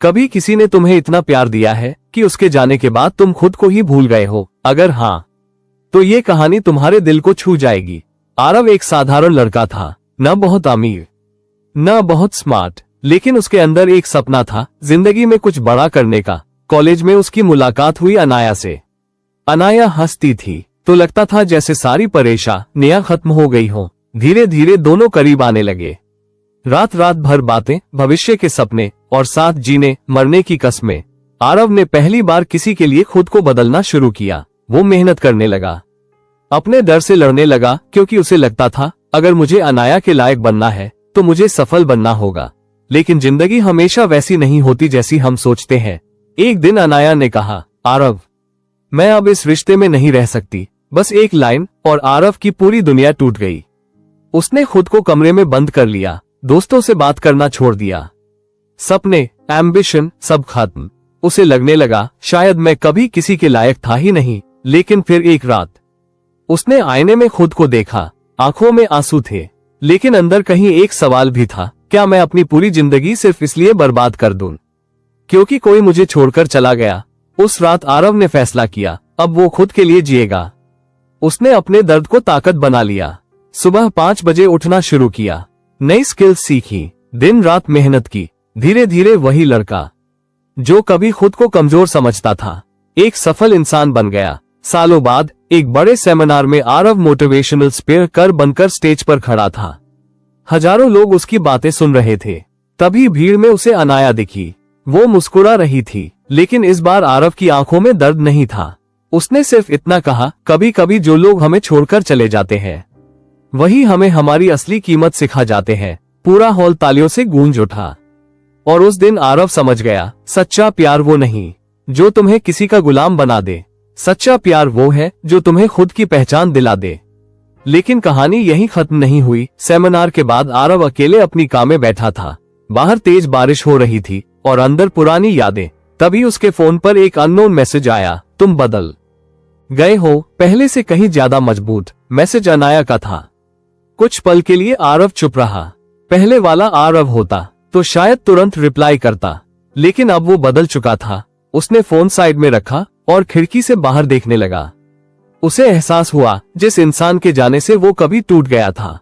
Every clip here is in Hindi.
कभी किसी ने तुम्हें इतना प्यार दिया है कि उसके जाने के बाद तुम खुद को ही भूल गए हो? अगर हाँ, तो ये कहानी तुम्हारे दिल को छू जाएगी। आरव एक साधारण लड़का था, न बहुत अमीर न बहुत स्मार्ट, लेकिन उसके अंदर एक सपना था, जिंदगी में कुछ बड़ा करने का। कॉलेज में उसकी मुलाकात हुई अनाया से। अनाया हंसती थी तो लगता था जैसे सारी परेशानियां खत्म हो गई हो। धीरे धीरे दोनों करीब आने लगे। रात रात भर बातें, भविष्य के सपने और साथ जीने मरने की कस्में। आरव ने पहली बार किसी के लिए खुद को बदलना शुरू किया। वो मेहनत करने लगा, अपने डर से लड़ने लगा, क्योंकि उसे लगता था अगर मुझे अनाया के लायक बनना है तो मुझे सफल बनना होगा। लेकिन जिंदगी हमेशा वैसी नहीं होती जैसी हम सोचते हैं। एक दिन अनाया ने कहा, आरव, मैं अब इस रिश्ते में नहीं रह सकती। बस एक लाइन और आरव की पूरी दुनिया टूट गई। उसने खुद को कमरे में बंद कर लिया, दोस्तों से बात करना छोड़ दिया, सपने, एम्बिशन सब खत्म। उसे लगने लगा शायद मैं कभी किसी के लायक था ही नहीं। लेकिन फिर एक रात उसने आईने में खुद को देखा। आंखों में आंसू थे, लेकिन अंदर कहीं एक सवाल भी था, क्या मैं अपनी पूरी जिंदगी सिर्फ इसलिए बर्बाद कर दूं क्योंकि कोई मुझे छोड़कर चला गया? उस रात आरव ने फैसला किया, अब वो खुद के लिए जिएगा। उसने अपने दर्द को ताकत बना लिया। सुबह 5 बजे उठना शुरू किया, नई स्किल्स सीखी, दिन रात मेहनत की। धीरे धीरे वही लड़का जो कभी खुद को कमजोर समझता था, एक सफल इंसान बन गया। सालों बाद एक बड़े सेमिनार में आरव मोटिवेशनल स्पीकर बनकर स्टेज पर खड़ा था। हजारों लोग उसकी बातें सुन रहे थे। तभी भीड़ में उसे अनाया दिखी। वो मुस्कुरा रही थी, लेकिन इस बार आरव की आंखों में दर्द नहीं था। उसने सिर्फ इतना कहा, कभी कभी जो लोग हमें छोड़कर चले जाते हैं वही हमें हमारी असली कीमत सिखा जाते हैं। पूरा हॉल तालियों से गूंज उठा और उस दिन आरव समझ गया, सच्चा प्यार वो नहीं जो तुम्हें किसी का गुलाम बना दे, सच्चा प्यार वो है जो तुम्हें खुद की पहचान दिला दे। लेकिन कहानी यहीं खत्म नहीं हुई। सेमिनार के बाद आरव अकेले अपनी कार में बैठा था। बाहर तेज बारिश हो रही थी और अंदर पुरानी यादें। तभी उसके फोन पर एक अननोन मैसेज आया, तुम बदल गए हो, पहले से कहीं ज्यादा मजबूत। मैसेज अनाया का था। कुछ पल के लिए आरव चुप रहा। पहले वाला आरव होता तो शायद तुरंत रिप्लाई करता, लेकिन अब वो बदल चुका था। उसने फोन साइड में रखा और खिड़की से बाहर देखने लगा। उसे एहसास हुआ जिस इंसान के जाने से वो कभी टूट गया था,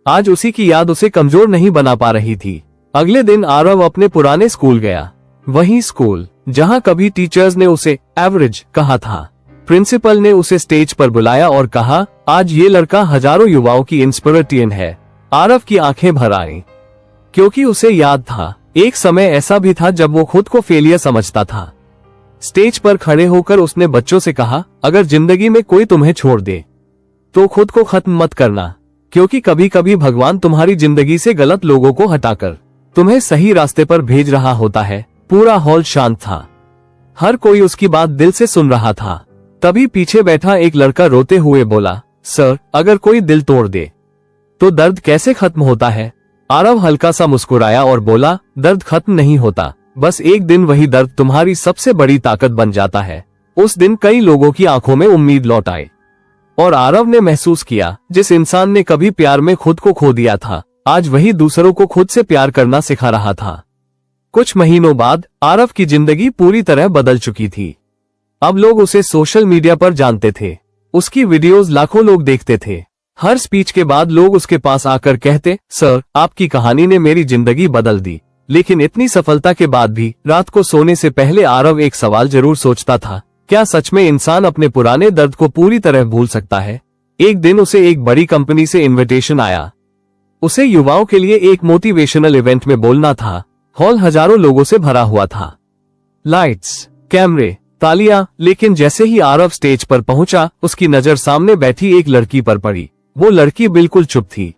आज उसी की याद उसे कमजोर नहीं बना पा रही थी। अगले दिन आरव अपने पुराने स्कूल गया, वही स्कूल जहां कभी टीचर्स ने उसे एवरेज कहा था। प्रिंसिपल ने उसे स्टेज पर बुलाया और कहा, आज ये लड़का हजारों युवाओं की इंस्पिरेशन है। आरव की आंखें भर आईं, क्योंकि उसे याद था एक समय ऐसा भी था जब वो खुद को फेलियर समझता था। स्टेज पर खड़े होकर उसने बच्चों से कहा, अगर जिंदगी में कोई तुम्हें छोड़ दे तो खुद को खत्म मत करना, क्योंकि कभी कभी भगवान तुम्हारी जिंदगी से गलत लोगों को हटाकर तुम्हें सही रास्ते पर भेज रहा होता है। पूरा हॉल शांत था, हर कोई उसकी बात दिल से सुन रहा था। तभी पीछे बैठा एक लड़का रोते हुए बोला, सर, अगर कोई दिल तोड़ दे तो दर्द कैसे खत्म होता है? आरव हल्का सा मुस्कुराया और बोला, दर्द खत्म नहीं होता, बस एक दिन वही दर्द तुम्हारी सबसे बड़ी ताकत बन जाता है। उस दिन कई लोगों की आंखों में उम्मीद लौट आई और आरव ने महसूस किया जिस इंसान ने कभी प्यार में खुद को खो दिया था, आज वही दूसरों को खुद से प्यार करना सिखा रहा था। कुछ महीनों बाद आरव की जिंदगी पूरी तरह बदल चुकी थी। अब लोग उसे सोशल मीडिया पर जानते थे, उसकी वीडियोस लाखों लोग देखते थे। हर स्पीच के बाद लोग उसके पास आकर कहते, सर, आपकी कहानी ने मेरी जिंदगी बदल दी। लेकिन इतनी सफलता के बाद भी रात को सोने से पहले आरव एक सवाल जरूर सोचता था, क्या सच में इंसान अपने पुराने दर्द को पूरी तरह भूल सकता है? एक दिन उसे एक बड़ी कंपनी से इनविटेशन आया। उसे युवाओं के लिए एक मोटिवेशनल इवेंट में बोलना था। हॉल हजारों लोगों से भरा हुआ था, लाइट्स, कैमरे, तालियां। लेकिन जैसे ही आरव स्टेज पर पहुंचा, उसकी नजर सामने बैठी एक लड़की पर पड़ी। वो लड़की बिल्कुल चुप थी।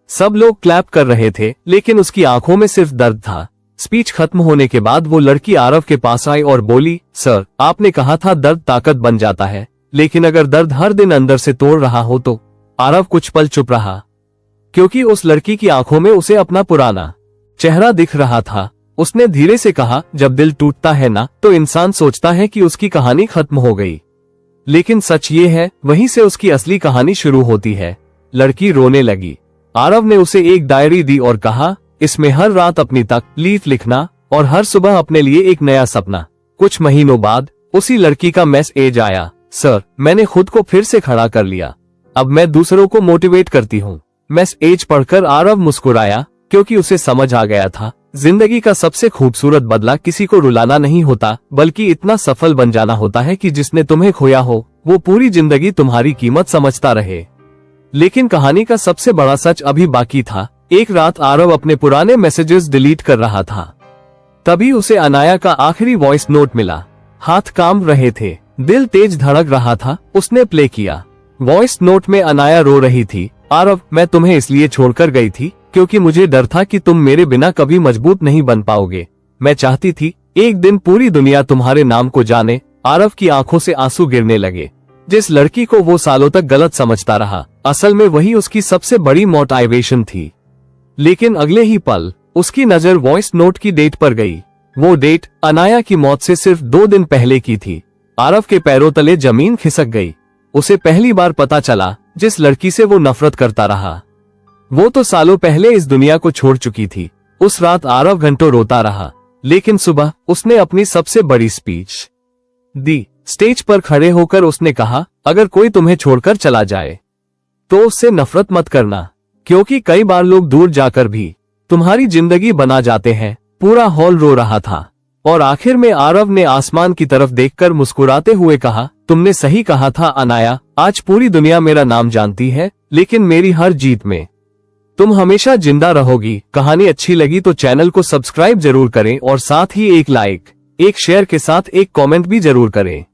सब लोग क्लैप कर रहे थे, लेकिन उसकी आंखों में सिर्फ दर्द था। स्पीच खत्म होने के बाद वो लड़की आरव के पास आई और बोली, सर, आपने कहा था दर्द ताकत बन जाता है, लेकिन अगर दर्द हर दिन अंदर से तोड़ रहा हो तो? आरव कुछ पल चुप रहा, क्योंकि उस लड़की की आंखों में उसे अपना पुराना चेहरा दिख रहा था। उसने धीरे से कहा, जब दिल टूटता है ना, तो इंसान सोचता है कि उसकी कहानी खत्म हो गई, लेकिन सच ये है वहीं से उसकी असली कहानी शुरू होती है। लड़की रोने लगी। आरव ने उसे एक डायरी दी और कहा, इसमें हर रात अपनी तकलीफ लिखना, और हर सुबह अपने लिए एक नया सपना। कुछ महीनों बाद उसी लड़की का मैसेज आया, सर मैंने खुद को फिर से खड़ा कर लिया, अब मैं दूसरों को मोटिवेट करती हूँ। मैसेज पढ़कर आरव मुस्कुराया, क्योंकि उसे समझ आ गया था जिंदगी का सबसे खूबसूरत बदला किसी को रुलाना नहीं होता, बल्कि इतना सफल बन जाना होता है कि जिसने तुम्हें खोया हो वो पूरी जिंदगी तुम्हारी कीमत समझता रहे। लेकिन कहानी का सबसे बड़ा सच अभी बाकी था। एक रात आरव अपने पुराने मैसेजेस डिलीट कर रहा था, तभी उसे अनाया का आखिरी वॉइस नोट मिला। हाथ काम रहे थे, दिल तेज धड़क रहा था। उसने प्ले किया। वॉइस नोट में अनाया रो रही थी, आरव मैं तुम्हें इसलिए छोड़कर गई थी क्योंकि मुझे डर था कि तुम मेरे बिना कभी मजबूत नहीं बन पाओगे। मैं चाहती थी एक दिन पूरी दुनिया तुम्हारे नाम को जाने। आरव की आंखों से आंसू गिरने लगे। जिस लड़की को वो सालों तक गलत समझता रहा, असल में वही उसकी सबसे बड़ी मोटिवेशन थी। लेकिन अगले ही पल उसकी नजर वॉइस नोट की डेट पर गई। वो डेट अनाया की मौत से सिर्फ 2 दिन पहले की थी। आरव के पैरों तले जमीन खिसक गई। उसे पहली बार पता चला जिस लड़की से वो नफरत करता रहा, वो तो सालों पहले इस दुनिया को छोड़ चुकी थी। उस रात आरव घंटों रोता रहा, लेकिन सुबह उसने अपनी सबसे बड़ी स्पीच दी। स्टेज पर खड़े होकर उसने कहा, अगर कोई तुम्हें छोड़कर चला जाए तो उससे नफरत मत करना, क्योंकि कई बार लोग दूर जाकर भी तुम्हारी जिंदगी बना जाते हैं। पूरा हॉल रो रहा था और आखिर में आरव ने आसमान की तरफ देखकर मुस्कुराते हुए कहा, तुमने सही कहा था अनाया, आज पूरी दुनिया मेरा नाम जानती है, लेकिन मेरी हर जीत में तुम हमेशा जिंदा रहोगी। कहानी अच्छी लगी तो चैनल को सब्सक्राइब जरूर करें और साथ ही एक लाइक, एक शेयर के साथ एक कमेंट भी जरूर करें।